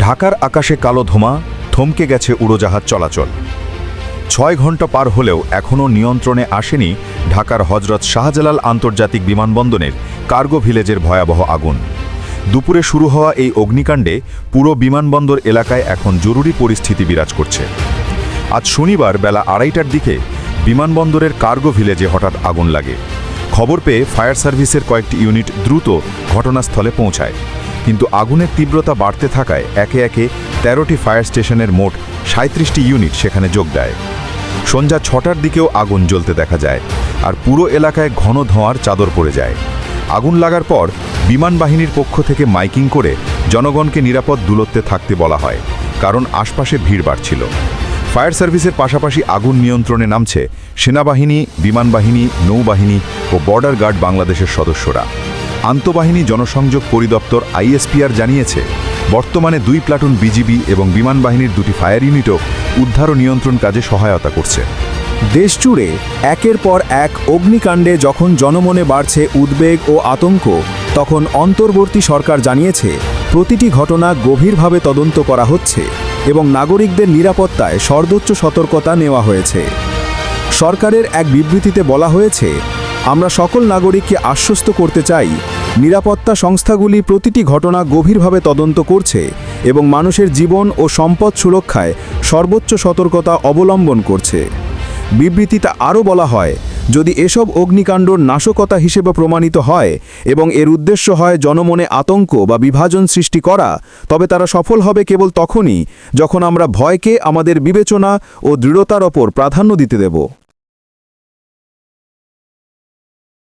ঢাকার আকাশে কালো ধোঁয়া, থমকে গেছে উড়োজাহাজ চলাচল। ৬ ঘন্টা পার হলেও এখনও নিয়ন্ত্রণে আসেনি ঢাকার হজরত শাহজালাল আন্তর্জাতিক বিমানবন্দরের কার্গো ভিলেজের ভয়াবহ আগুন। দুপুরে শুরু হওয়া এই অগ্নিকাণ্ডে পুরো বিমানবন্দর এলাকায় এখন জরুরি পরিস্থিতি বিরাজ করছে। আজ শনিবার বেলা ২:৩০টার দিকে বিমানবন্দরের কার্গো ভিলেজে হঠাৎ আগুন লাগে। খবর পেয়ে ফায়ার সার্ভিসের কয়েকটি ইউনিট দ্রুত ঘটনাস্থলে পৌঁছায়, কিন্তু আগুনের তীব্রতা বাড়তে থাকায় একে একে ১৩টি ফায়ার স্টেশনের মোট ৩৭টি ইউনিট সেখানে যোগ দেয়। সন্ধ্যা ৬টার দিকেও আগুন জ্বলতে দেখা যায়, আর পুরো এলাকায় ঘন ধোঁয়ার চাদর পড়ে যায়। আগুন লাগার পর বিমান বাহিনীর পক্ষ থেকে মাইকিং করে জনগণকে নিরাপদ দূরত্বে থাকতে বলা হয়, কারণ আশপাশে ভিড় বাড়ছিল। ফায়ার সার্ভিসের পাশাপাশি আগুন নিয়ন্ত্রণে নামছে সেনাবাহিনী, বিমান বাহিনী, নৌবাহিনী ও বর্ডার গার্ড বাংলাদেশের সদস্যরা। আন্তঃবাহিনী জনসংযোগ পরিদপ্তর আইএসপিআর জানিয়েছে, বর্তমানে ২ প্লাটুন বিজিবি এবং বিমান বাহিনীর ২টি ফায়ার ইউনিটও উদ্ধার ও নিয়ন্ত্রণ কাজে সহায়তা করছে। দেশজুড়ে একের পর এক অগ্নিকাণ্ডে যখন জনমনে বাড়ছে উদ্বেগ ও আতঙ্ক, তখন অন্তর্বর্তী সরকার জানিয়েছে প্রতিটি ঘটনা গভীরভাবে তদন্ত করা হচ্ছে এবং নাগরিকদের নিরাপত্তায় সর্বোচ্চ সতর্কতা নেওয়া হয়েছে। সরকারের এক বিবৃতিতে বলা হয়েছে, আমরা সকল নাগরিককে আশ্বস্ত করতে চাই, নিরাপত্তা সংস্থাগুলি প্রতিটি ঘটনা গভীরভাবে তদন্ত করছে এবং মানুষের জীবন ও সম্পদ সুরক্ষায় সর্বোচ্চ সতর্কতা অবলম্বন করছে। বিবৃতিতে আরও বলা হয়, যদি এসব অগ্নিকাণ্ডর নাশকতা হিসেবে প্রমাণিত হয় এবং এর উদ্দেশ্য হয় জনমনে আতঙ্ক বা বিভাজন সৃষ্টি করা, তবে তারা সফল হবে কেবল তখনই যখন আমরা ভয়কে আমাদের বিবেচনা ও দৃঢ়তার ওপর প্রাধান্য দিতে দেব।